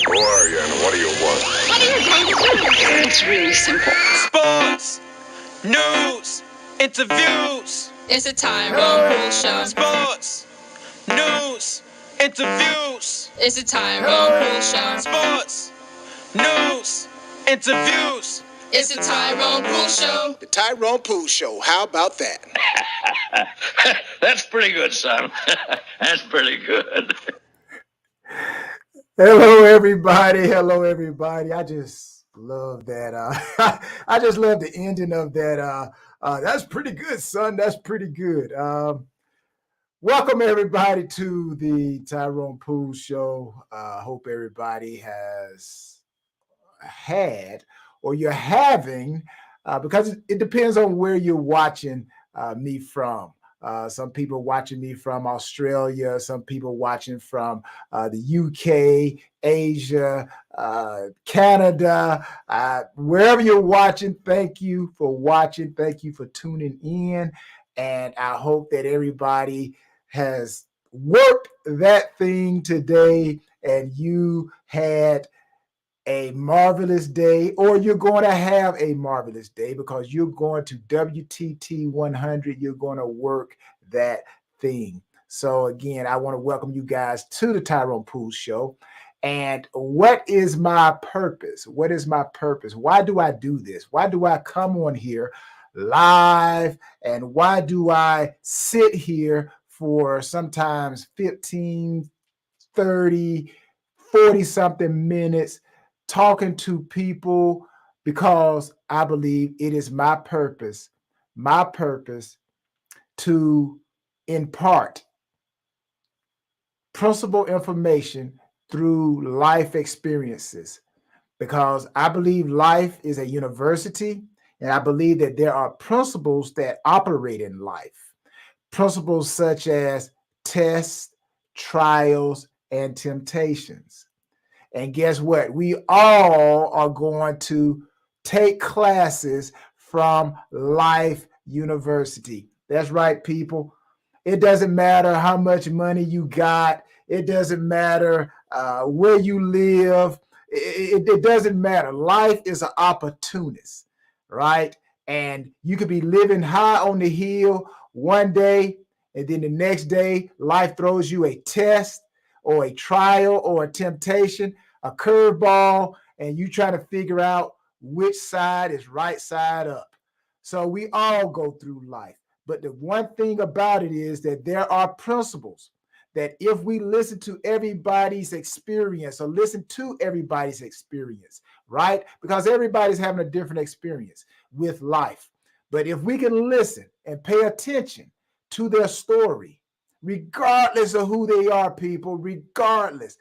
Who are you and what do you want? What are you going to do? It's really simple. Sports, news, interviews. It's a Tyrone Poole Show. Sports, news, interviews. It's a Tyrone Poole Show. Sports, news, interviews. It's a Tyrone Poole Show. The Tyrone Poole Show. How about that? That's pretty good, son. That's pretty good. Hello, everybody. Hello, everybody. I just love that. I just love the ending of that. That's pretty good, son. That's pretty good. Welcome, everybody, to the Tyrone Poole Show. Hope everybody has had or you're having, because it depends on where you're watching me from. Some people watching me from Australia, some people watching from the UK, Asia, Canada, wherever you're watching. Thank you for watching. Thank you for tuning in. And I hope that everybody has worked that thing today and you had a marvelous day, or you're going to have a marvelous day because you're going to WTT 100. You're going to work that thing. So again, I want to welcome you guys to the Tyrone Poole Show. And what is my purpose? What is my purpose? Why do I do this? Why do I come on here live? And why do I sit here for sometimes 15, 30, 40 something minutes talking to people? Because I believe it is my purpose to impart principal information through life experiences, because I believe life is a university, and I believe that there are principles that operate in life, principles such as tests, trials, and temptations. And guess what? We all are going to take classes from Life University. That's right, people. It doesn't matter how much money you got. It doesn't matter where you live. It doesn't matter. Life is an opportunist, right? And you could be living high on the hill one day, and then the next day, life throws you a test or a trial or a temptation, a curveball, and you try to figure out which side is right side up. So we all go through life. But the one thing about it is that there are principles that if we listen to everybody's experience, or listen to everybody's experience, right? Because everybody's having a different experience with life. But if we can listen and pay attention to their story, regardless of who they are, people, regardless,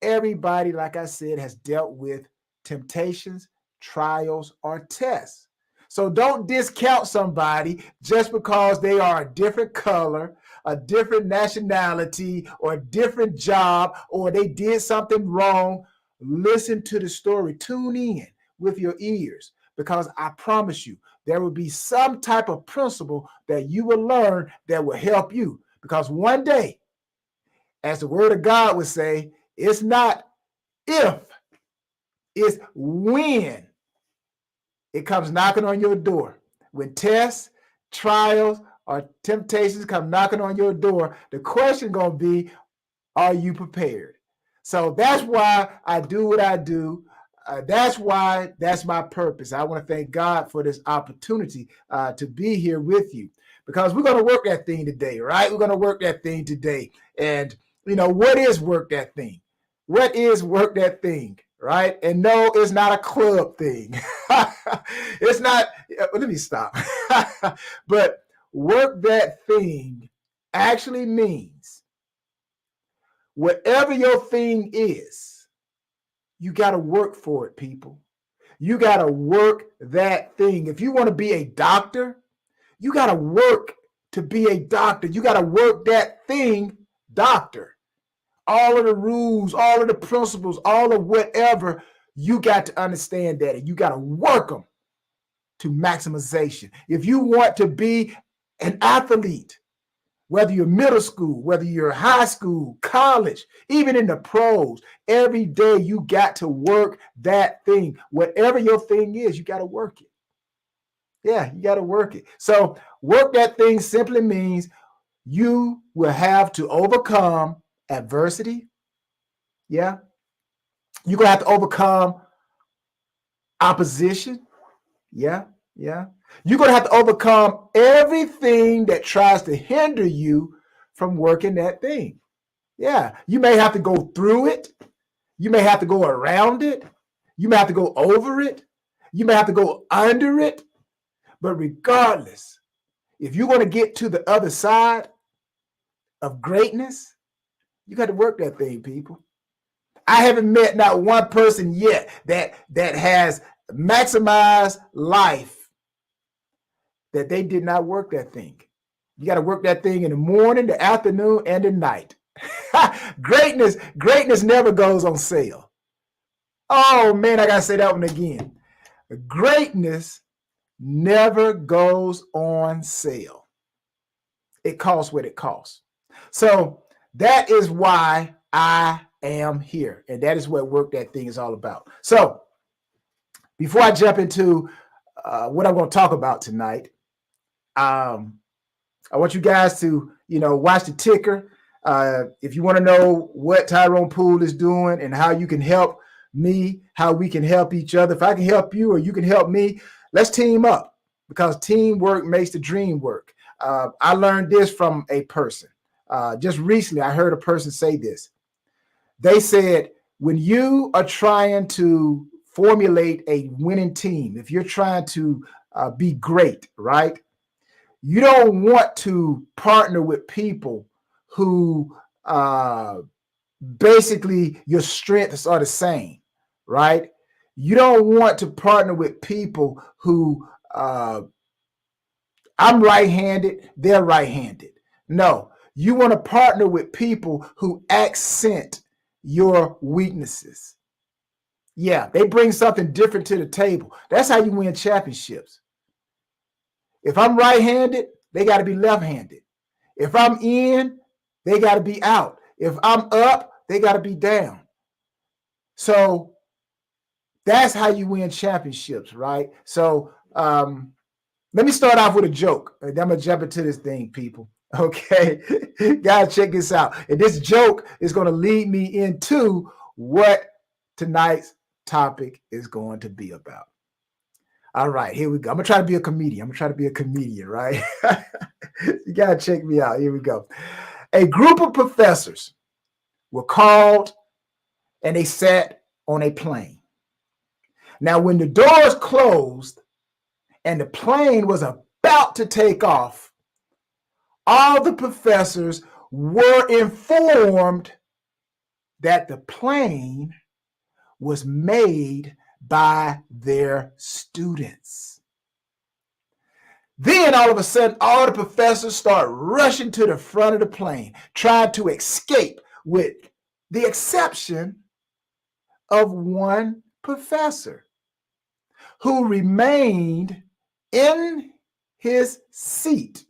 everybody, like I said, has dealt with temptations, trials, or tests. So don't discount somebody just because they are a different color, a different nationality, or a different job, or they did something wrong. Listen to the story. Tune in with your ears, because I promise you, there will be some type of principle that you will learn that will help you. Because one day, as the word of God would say, it's not if, it's when it comes knocking on your door. When tests, trials, or temptations come knocking on your door, the question going to be, are you prepared? So that's why I do what I do. That's my purpose. I want to thank God for this opportunity to be here with you, because we're going to work that thing today, right? We're going to work that thing today. And, what is work that thing? What is work that thing, right? And no, it's not a club thing. It's not, let me stop. But work that thing actually means whatever your thing is, you got to work for it, people. You got to work that thing. If you want to be a doctor, you got to work to be a doctor. You got to work that thing, doctor. All of the rules, all of the principles, all of whatever, you got to understand that, and you got to work them to maximization. If you want to be an athlete, whether you're middle school, whether you're high school, college, even in the pros, every day you got to work that thing. Whatever your thing is, you got to work it. Yeah, you got to work it. So work that thing simply means you will have to overcome adversity. Yeah. You're going to have to overcome opposition. Yeah. Yeah. You're going to have to overcome everything that tries to hinder you from working that thing. Yeah. You may have to go through it. You may have to go around it. You may have to go over it. You may have to go under it. But regardless, if you're going to get to the other side of greatness, you got to work that thing, people. I haven't met not one person yet that has maximized life that they did not work that thing. You got to work that thing in the morning, the afternoon, and the night. Greatness never goes on sale. Oh man, I got to say that one again. Greatness never goes on sale. It costs what it costs. So that is why I am here. And that is what work that thing is all about. So before I jump into what I'm going to talk about tonight, I want you guys to, watch the ticker. If you want to know what Tyrone Poole is doing and how you can help me, how we can help each other. If I can help you or you can help me, let's team up, because teamwork makes the dream work. I learned this from a person. Just recently, I heard a person say this. They said, when you are trying to formulate a winning team, if you're trying to be great, right? You don't want to partner with people who basically your strengths are the same, right? You don't want to partner with people who I'm right-handed, they're right-handed. No, you want to partner with people who accent your weaknesses. Yeah, they bring something different to the table. That's how you win championships. If I'm right-handed, they got to be left-handed. If I'm in, they got to be out. If I'm up, they got to be down. So that's how you win championships, right? So let me start off with a joke. And then I'm going to jump into this thing, people. Okay? Guys, check this out. And this joke is going to lead me into what tonight's topic is going to be about. All right, here we go. I'm going to try to be a comedian. Right? You got to check me out. Here we go. A group of professors were called and they sat on a plane. Now, when the doors closed and the plane was about to take off, all the professors were informed that the plane was made by their students. Then all of a sudden, all the professors start rushing to the front of the plane, trying to escape, with the exception of one professor who remained in his seat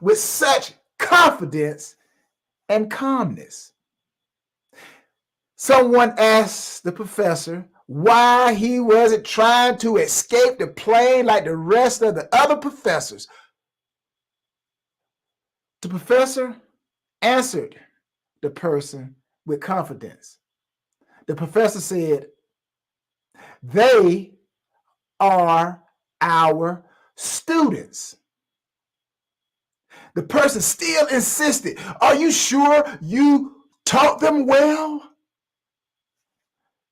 with such confidence and calmness. Someone asked the professor why he wasn't trying to escape the plane like the rest of the other professors. The professor answered the person with confidence. The professor said, "They are our students." The person still insisted, "Are you sure you taught them well?"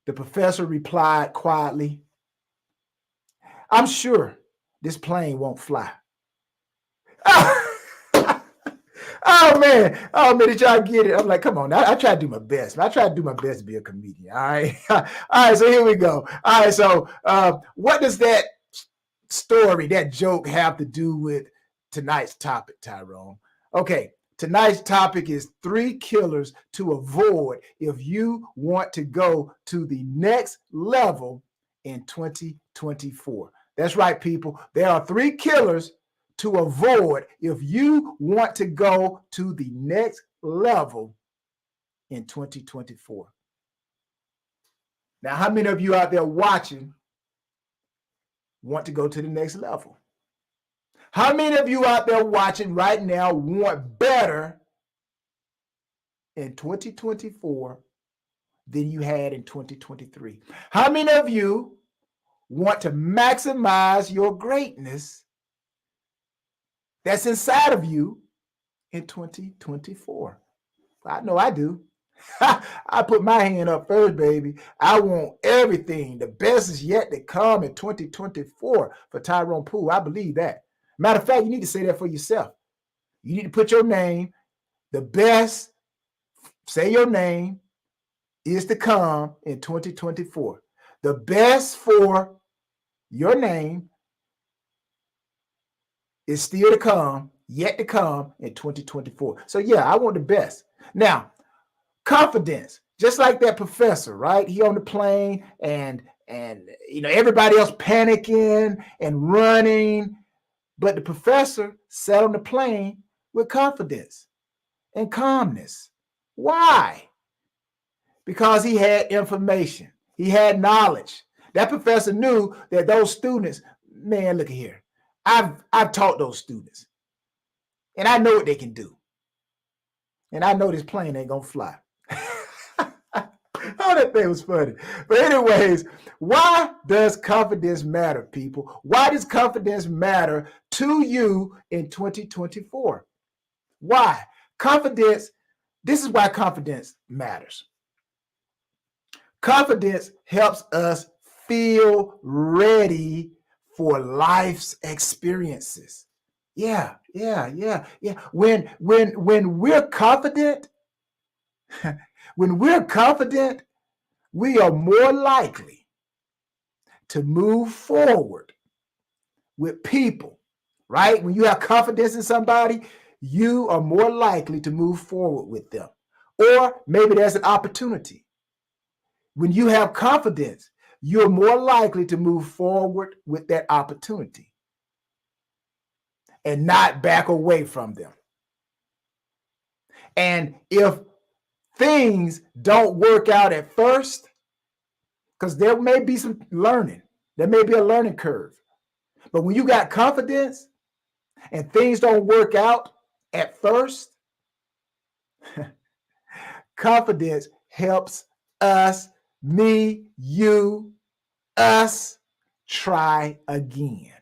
The professor replied quietly, "I'm sure this plane won't fly." Oh man, did y'all get it? I'm like, come on, I try to do my best. I try to do my best to be a comedian. All right. All right, so here we go. All right, so what does that story, that joke have to do with tonight's topic, Tyrone? Okay, tonight's topic is 3 killers to avoid if you want to go to the next level in 2024. That's right, people. There are 3 killers to avoid if you want to go to the next level in 2024. Now, how many of you out there watching want to go to the next level? How many of you out there watching right now want better in 2024 than you had in 2023? How many of you want to maximize your greatness that's inside of you in 2024? I know I do. I put my hand up first, baby. I want everything. The best is yet to come in 2024 for Tyrone Poole. I believe that. Matter of fact, you need to say that for yourself. You need to put your name. The best, say your name, is to come in 2024. The best for your name is still to come, yet to come in 2024. So yeah, I want the best. Now, confidence, just like that professor, right? He on the plane and everybody else panicking and running, but the professor sat on the plane with confidence and calmness. Why? Because he had information. He had knowledge. That professor knew that those students, man, look at here. I've taught those students. And I know what they can do. And I know this plane ain't gonna fly. Oh, that thing was funny. But anyways, why does confidence matter, people? Why does confidence matter to you in 2024? Why? Confidence, this is why confidence matters. Confidence helps us feel ready for life's experiences. Yeah. When we're confident, we are more likely to move forward with people, right? When you have confidence in somebody, you are more likely to move forward with them. Or maybe there's an opportunity. When you have confidence, you're more likely to move forward with that opportunity and not back away from them. And if things don't work out at first, because there may be some learning, there may be a learning curve. But when you got confidence and things don't work out at first, confidence helps us, me, you, us, try again.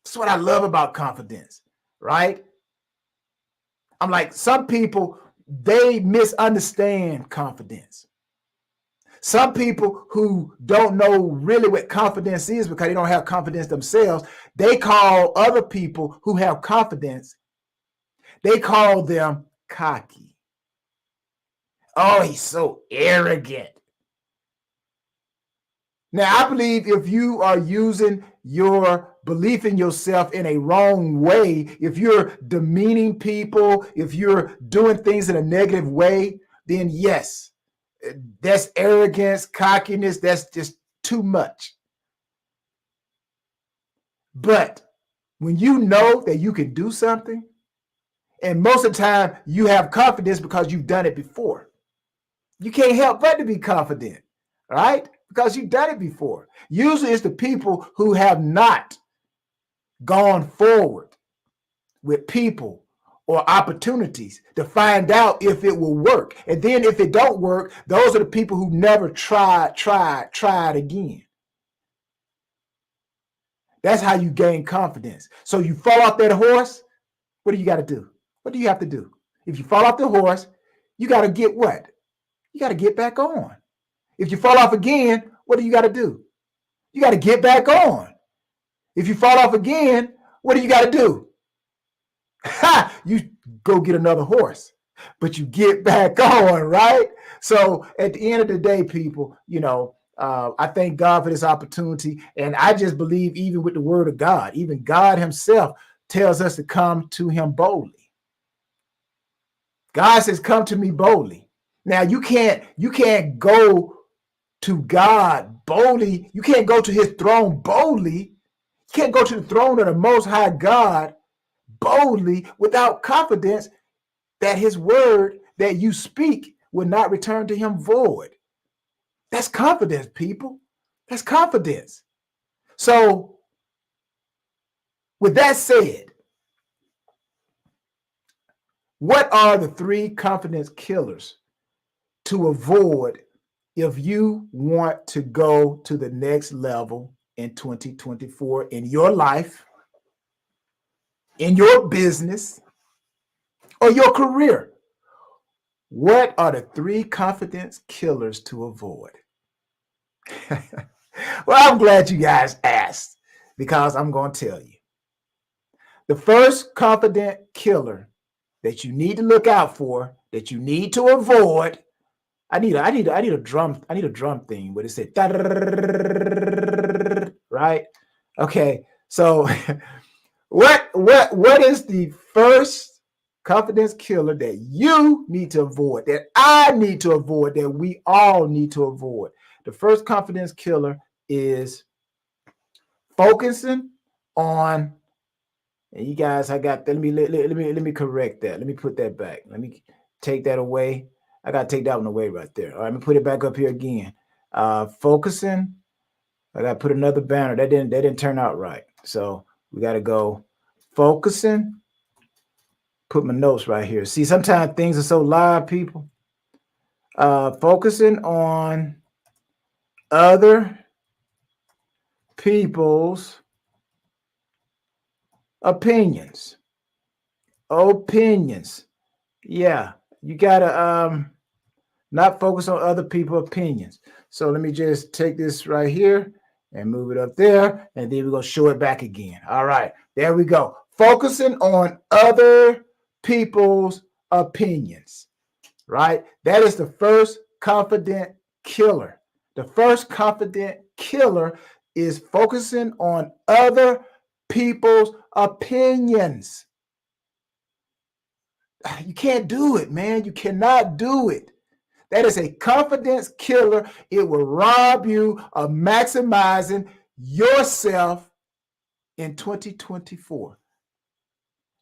That's what I love about confidence, right? I'm like, some people, they misunderstand confidence. Some people who don't know really what confidence is because they don't have confidence themselves, they call other people who have confidence, they call them cocky. Oh, he's so arrogant. Now, I believe if you are using your belief in yourself in a wrong way, if you're demeaning people, if you're doing things in a negative way, then yes, that's arrogance, cockiness, that's just too much. But when you know that you can do something, and most of the time you have confidence because you've done it before, you can't help but to be confident, right? Because you've done it before. Usually it's the people who have not gone forward with people or opportunities to find out if it will work. And then if it don't work, those are the people who never tried again. That's how you gain confidence. So you fall off that horse, what do you got to do? What do you have to do? If you fall off the horse, you got to get what? You got to get back on. If you fall off again, what do you got to do? You got to get back on. If you fall off again, what do you got to do? You go get another horse, but you get back on, right? So at the end of the day, people, I thank God for this opportunity. And I just believe even with the word of God, even God himself tells us to come to him boldly. God says, come to me boldly. Now you can't go to God boldly. You can't go to his throne boldly You can't go to the throne of the Most High God boldly without confidence that his word that you speak will not return to him void. That's confidence, people. That's confidence. So, with that said, what are the 3 confidence killers to avoid if you want to go to the next level in 2024 in your life, in your business, or your career? What are the 3 confidence killers to avoid? Well, I'm glad you guys asked because I'm going to tell you. The first confident killer that you need to look out for, that you need to avoid. I need a drum thing where it said right. Okay, so what is the first confidence killer that you need to avoid, that I need to avoid, that we all need to avoid? The first confidence killer is focusing on, and you guys, I got that. Let me correct that. Let me put that back. Let me take that away. I gotta take that one away right there. All right, let me put it back up here again. Focusing. I gotta put another banner. That didn't turn out right. So we gotta go focusing. Put my notes right here. See, sometimes things are so live, people. Focusing on other people's opinions. Yeah, you gotta not focus on other people's opinions. So let me just take this right here and move it up there, and then we're gonna show it back again. All right, there we go. Focusing on other people's opinions, right? That is the first confident killer. The first confident killer is focusing on other people's opinions. You can't do it, man. You cannot do it. That is a confidence killer. It will rob you of maximizing yourself in 2024.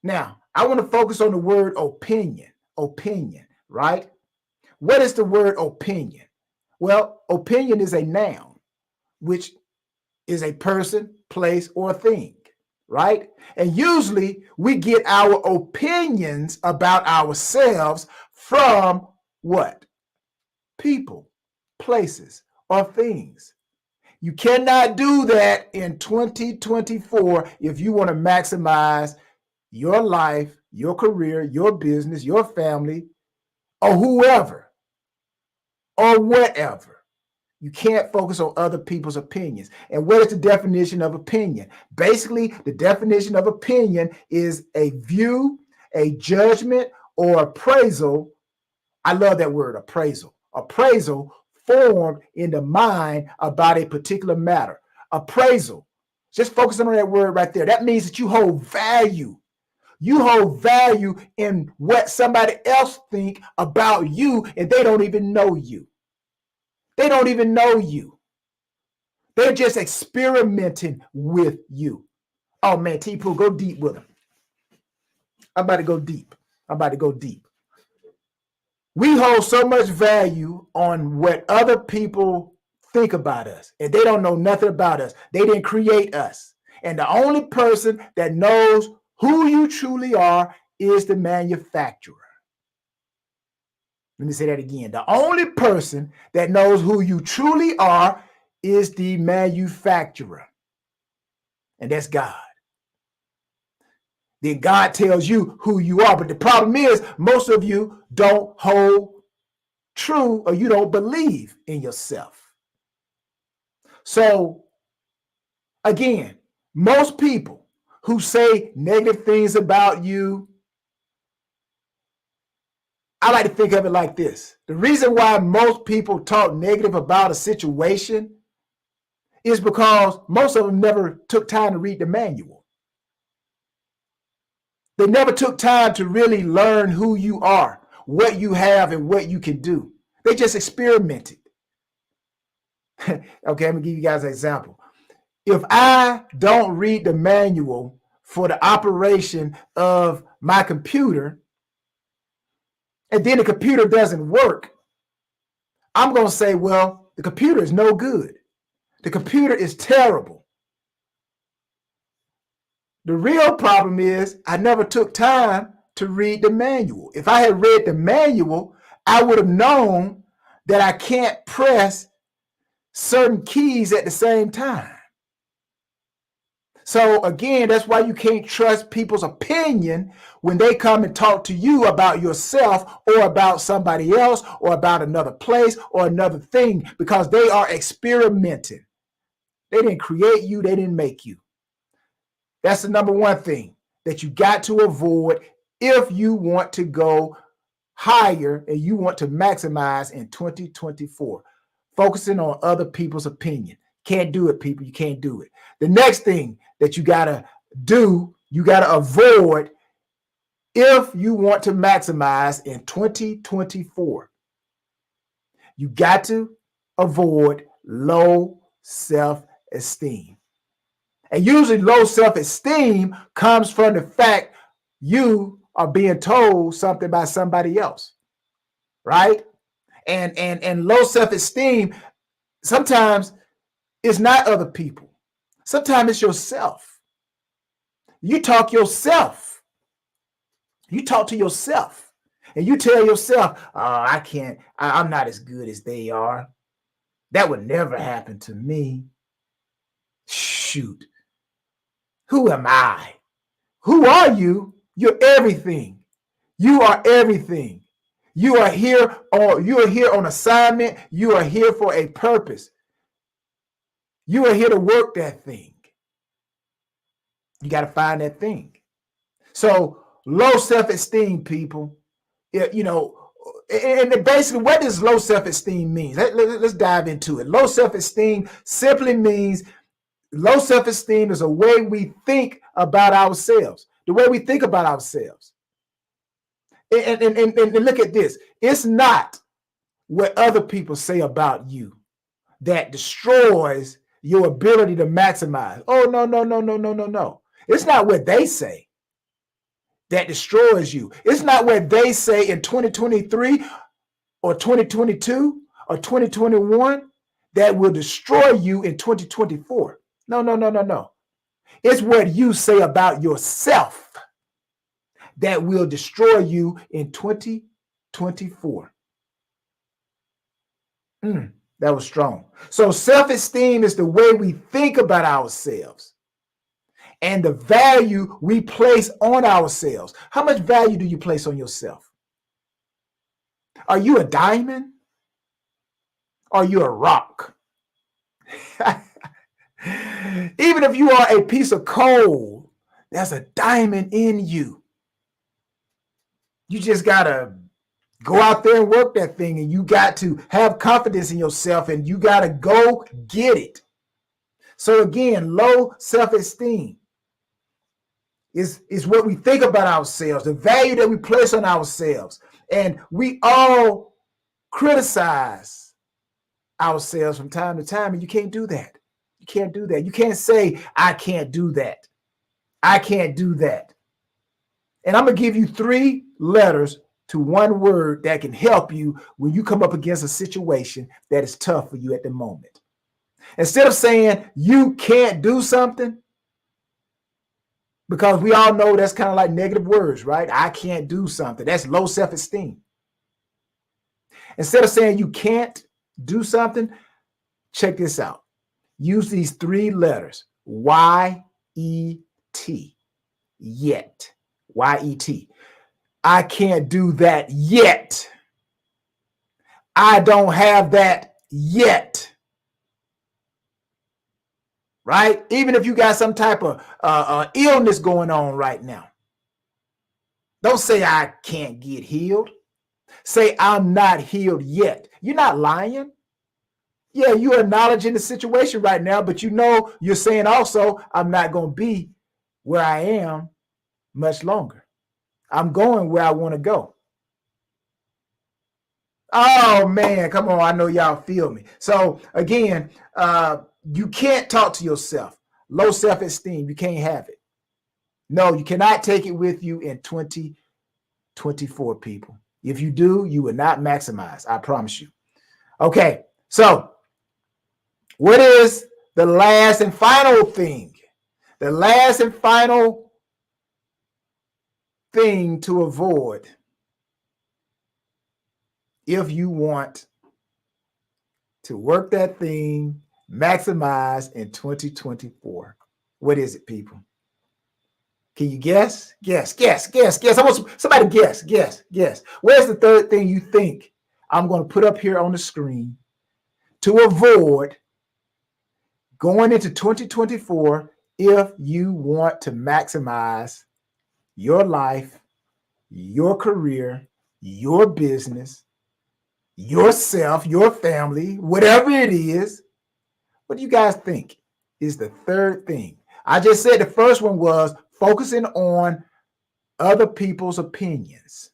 Now, I want to focus on the word opinion. Opinion, right? What is the word opinion? Well, opinion is a noun, which is a person, place, or thing, right? And usually we get our opinions about ourselves from what? People, places, or things. You cannot do that in 2024 if you want to maximize your life, your career, your business, your family, or whoever, or whatever. You can't focus on other people's opinions. And what is the definition of opinion? Basically, the definition of opinion is a view, a judgment, or appraisal. I love that word, appraisal. Appraisal formed in the mind about a particular matter. Appraisal. Just focusing on that word right there. That means that you hold value. You hold value in what somebody else think about you, and they don't even know you. They don't even know you. They're just experimenting with you. Oh man, T-Poo, go deep with them. I'm about to go deep. We hold so much value on what other people think about us, and they don't know nothing about us. They didn't create us. And the only person that knows who you truly are is the manufacturer. Let me say that again. The only person that knows who you truly are is the manufacturer. And that's God. Then God tells you who you are. But the problem is, most of you don't hold true, or you don't believe in yourself. So, again, most people who say negative things about you, I like to think of it like this. The reason why most people talk negative about a situation is because most of them never took time to read the manual. They never took time to really learn who you are, what you have, and what you can do. They just experimented. Okay, I'm gonna give you guys an example. If I don't read the manual for the operation of my computer, and then the computer doesn't work, I'm going to say, well, the computer is no good. The computer is terrible. The real problem is I never took time to read the manual. If I had read the manual, I would have known that I can't press certain keys at the same time. So again, that's why you can't trust people's opinion when they come and talk to you about yourself or about somebody else or about another place or another thing, because they are experimenting. They didn't create you. They didn't make you. That's the number one thing that you got to avoid if you want to go higher and you want to maximize in 2024. Focusing on other people's opinion. Can't do it, people. You can't do it. The next thing that you got to do, you got to avoid if you want to maximize in 2024. You got to avoid low self-esteem. And usually low self-esteem comes from the fact you are being told something by somebody else, right? And low self-esteem, sometimes it's not other people. Sometimes it's yourself. You talk to yourself and you tell yourself, oh, I can't, I'm not as good as they are. That would never happen to me. Shoot. Who am I? Who are you? You're everything. You are everything. You are here on assignment. You are here for a purpose. You are here to work that thing. You got to find that thing. So low self-esteem, people, you know, and basically what does low self-esteem mean? Let's dive into it. Low self-esteem simply means low self-esteem is a way we think about ourselves, the way we think about ourselves. And look at this. It's not what other people say about you that destroys your ability to maximize. Oh, no. It's not what they say that destroys you. It's not what they say in 2023 or 2022 or 2021 that will destroy you in 2024. No. It's what you say about yourself that will destroy you in 2024. That was strong. So self-esteem is the way we think about ourselves and the value we place on ourselves. How much value do you place on yourself? Are you a diamond? Are you a rock? Even if you are a piece of coal, there's a diamond in you. You just got to go out there and work that thing, and you got to have confidence in yourself, and you got to go get it. So again, low self-esteem is what we think about ourselves, the value that we place on ourselves. And we all criticize ourselves from time to time, and you can't do that. You can't do that. You can't say, I can't do that. I can't do that. And I'm going to give you 3 letters to one word that can help you when you come up against a situation that is tough for you at the moment. Instead of saying you can't do something, because we all know that's kind of like negative words, right? I can't do something. That's low self-esteem. Instead of saying you can't do something, check this out. Use these 3 letters, Y-E-T, yet, Y-E-T. I can't do that yet. I don't have that yet. Right? Even if you got some type of illness going on right now. Don't say I can't get healed. Say I'm not healed yet. You're not lying. Yeah, you're acknowledging the situation right now, but you know you're saying also I'm not going to be where I am much longer. I'm going where I want to go. Oh man, come on. I know y'all feel me. So again, You can't talk to yourself. Low self-esteem, you can't have it. No, you cannot take it with you in 2024, people. If you do, you will not maximize. I promise you. Okay, so what is the last and final thing? The last and final thing to avoid if you want to work that thing, maximize in 2024. What is it, people? Can you guess? Guess. I want somebody guess. Where's the third thing you think I'm going to put up here on the screen to avoid going into 2024 if you want to maximize your life, your career, your business, yourself, your family, whatever it is? What do you guys think is the third thing? I just said the first one was focusing on other people's opinions.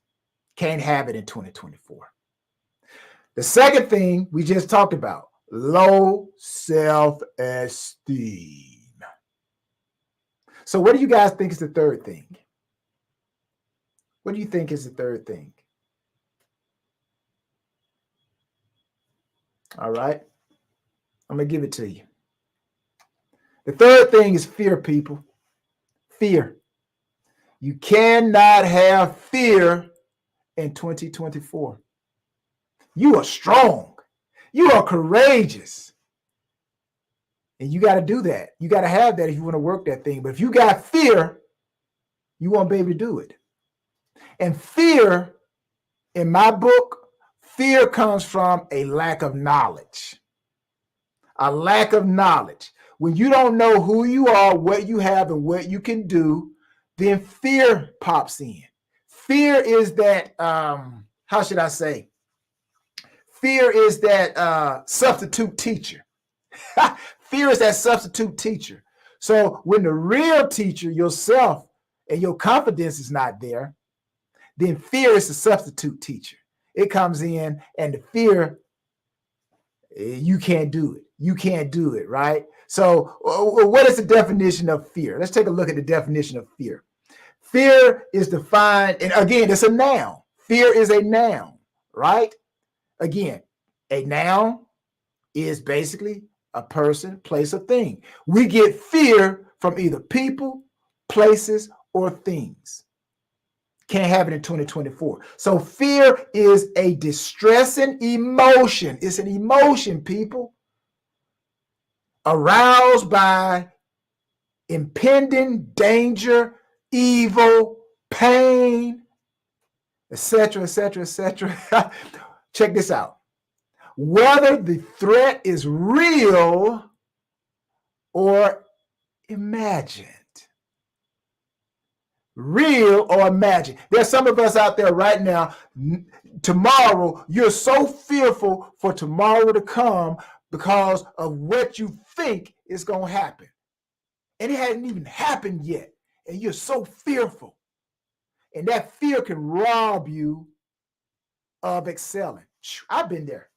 Can't have it in 2024. The second thing we just talked about, low self-esteem. So what do you guys think is the third thing? What do you think is the third thing? All right. I'm going to give it to you. The third thing is fear, people. Fear. You cannot have fear in 2024. You are strong. You are courageous. And you got to do that. You got to have that if you want to work that thing. But if you got fear, you won't be able to do it. And fear, in my book, fear comes from a lack of knowledge. A lack of knowledge. When you don't know who you are, what you have, and what you can do, then fear pops in. Fear is that, how should I say? Fear is that substitute teacher. Fear is that substitute teacher. So when the real teacher, yourself, and your confidence is not there, then fear is the substitute teacher. It comes in and the fear, you can't do it. You can't do it, right? So what is the definition of fear? Let's take a look at the definition of fear. Fear is defined, and again, it's a noun. Fear is a noun, right? Again, a noun is basically a person, place, or thing. We get fear from either people, places, or things. Can't have it in 2024. So fear is a distressing emotion. It's an emotion, people, aroused by impending danger, evil, pain, etc., etc., etc. Check this out. Whether the threat is real or imagined. Real or imagined. There's some of us out there right now, tomorrow, you're so fearful for tomorrow to come because of what you think is going to happen. And it hasn't even happened yet. And you're so fearful. And that fear can rob you of excelling. I've been there.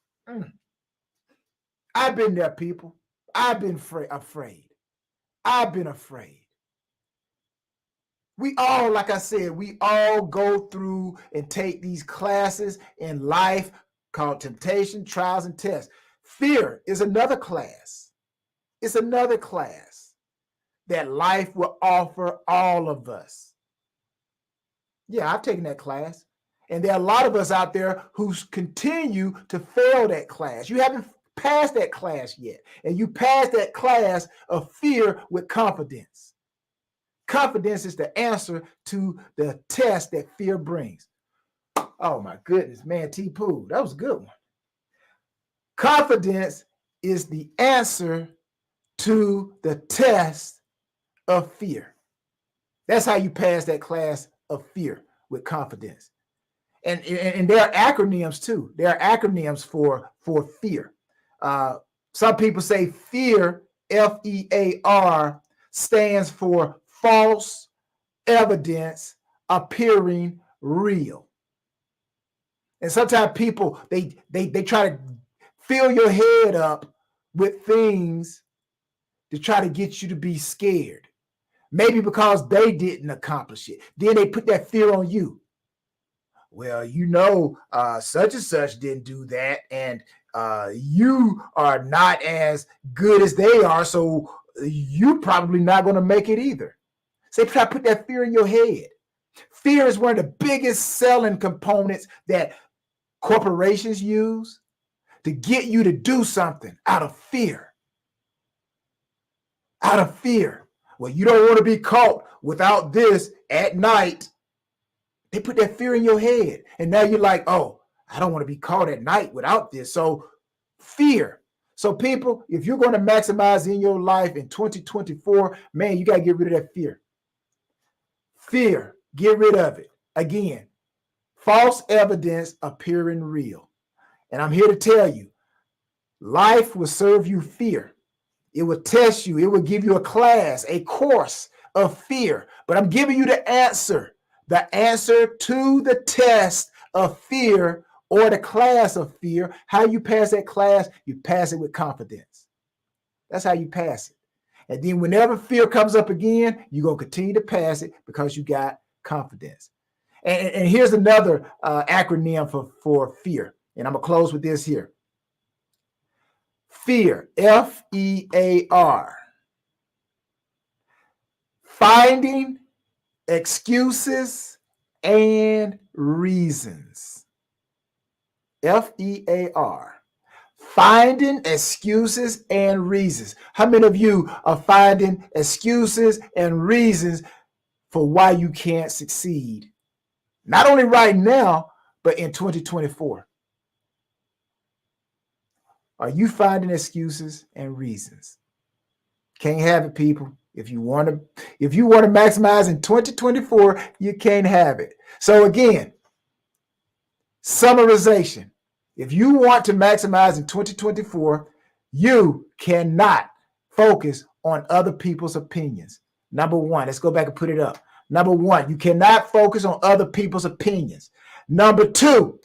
I've been there, people. I've been afraid. I've been afraid. We all, like I said, we all go through and take these classes in life called temptation, trials, and tests. Fear is another class. It's another class that life will offer all of us. Yeah, I've taken that class. And there are a lot of us out there who continue to fail that class. You haven't passed that class yet. And you passed that class of fear with confidence. Confidence is the answer to the test that fear brings. Oh my goodness, man, T-Poo, that was a good one. Confidence is the answer to the test of fear. That's how you pass that class of fear with confidence. And there are acronyms too. There are acronyms for fear. Some people say fear, F-E-A-R, stands for false evidence appearing real. And sometimes people, they try to fill your head up with things to try to get you to be scared. Maybe because they didn't accomplish it. Then they put that fear on you. Well, such and such didn't do that, and you are not as good as they are, so you probably not going to make it either. So they try to put that fear in your head. Fear is one of the biggest selling components that corporations use to get you to do something out of fear. Out of fear. Well, you don't want to be caught without this at night. They put that fear in your head. And now you're like, oh, I don't want to be caught at night without this. So fear. So people, if you're going to maximize in your life in 2024, man, you got to get rid of that fear. Fear, get rid of it. Again, false evidence appearing real. And I'm here to tell you, life will serve you fear. It will test you. It will give you a class, a course of fear. But I'm giving you the answer to the test of fear or the class of fear. How you pass that class, you pass it with confidence. That's how you pass it. And then whenever fear comes up again, you're going to continue to pass it because you got confidence. And here's another acronym for fear. And I'm going to close with this here. Fear, F-E-A-R. Finding excuses and reasons. F-E-A-R. Finding excuses and reasons. How many of you are finding excuses and reasons for why you can't succeed? Not only right now, but in 2024. Are you finding excuses and reasons? Can't have it, people. If you want to maximize in 2024, you can't have it. So again, summarization. If you want to maximize in 2024, you cannot focus on other people's opinions. Number one, let's go back and put it up. Number one, you cannot focus on other people's opinions. Number two,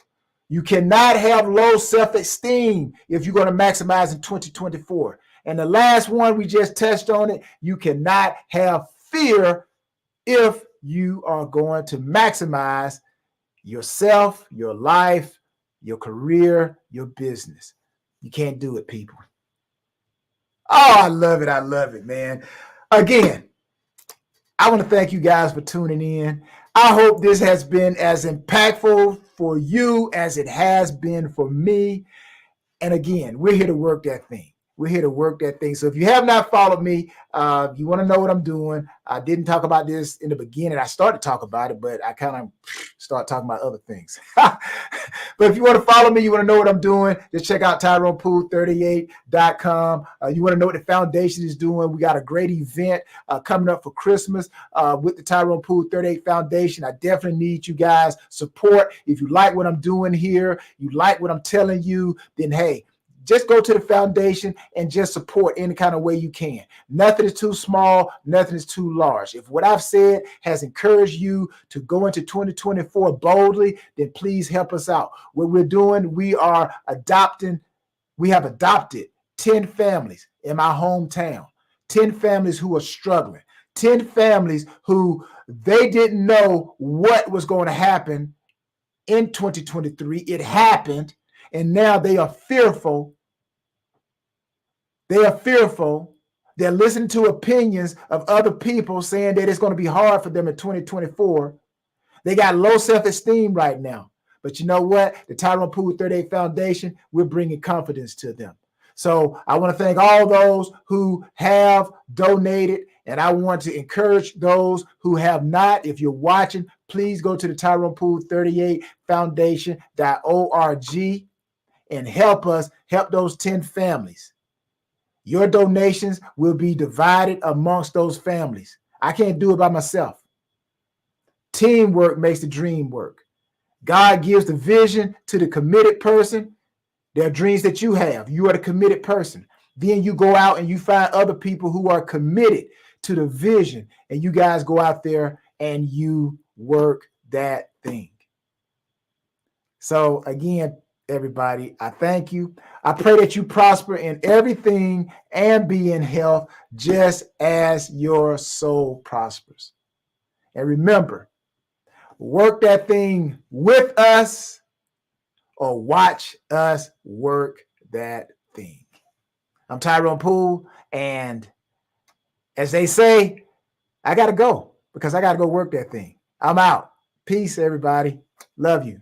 you cannot have low self-esteem if you're going to maximize in 2024. And the last one, we just touched on it, you cannot have fear if you are going to maximize yourself, your life, your career, your business. You can't do it, people. Oh, I love it. I love it, man. Again, I want to thank you guys for tuning in. I hope this has been as impactful for you as it has been for me. And again, we're here to work that thing. We're here to work that thing. So if you have not followed me, you want to know what I'm doing. I didn't talk about this in the beginning. I started to talk about it, but I kind of start talking about other things. But if you want to follow me, you want to know what I'm doing, just check out TyronePool38.com. You want to know what the foundation is doing. We got a great event coming up for Christmas with the Tyrone Pool 38 Foundation. I definitely need you guys' support. If you like what I'm doing here, you like what I'm telling you, then hey, just go to the foundation and just support any kind of way you can. Nothing is too small. Nothing is too large. If what I've said has encouraged you to go into 2024 boldly, then please help us out. What we're doing, we have adopted 10 families in my hometown, 10 families who are struggling, 10 families who they didn't know what was going to happen in 2023. It happened. And now they are fearful. They are fearful. They're listening to opinions of other people saying that it's going to be hard for them in 2024. They got low self-esteem right now. But you know what? The Tyrone Pool 38 Foundation, we're bringing confidence to them. So I want to thank all those who have donated, and I want to encourage those who have not. If you're watching, please go to the Tyrone Pool 38 Foundation.org. and help those 10 families. Your donations will be divided amongst those families. I can't do it by myself. Teamwork makes the dream work. God gives the vision to the committed person. There are dreams that you have. You are the committed person. Then you go out and you find other people who are committed to the vision, and you guys go out there and you work that thing. So again, everybody. I thank you. I pray that you prosper in everything and be in health just as your soul prospers. And remember, work that thing with us or watch us work that thing. I'm Tyrone Poole, and as they say, I got to go because I got to go work that thing. I'm out. Peace, everybody. Love you.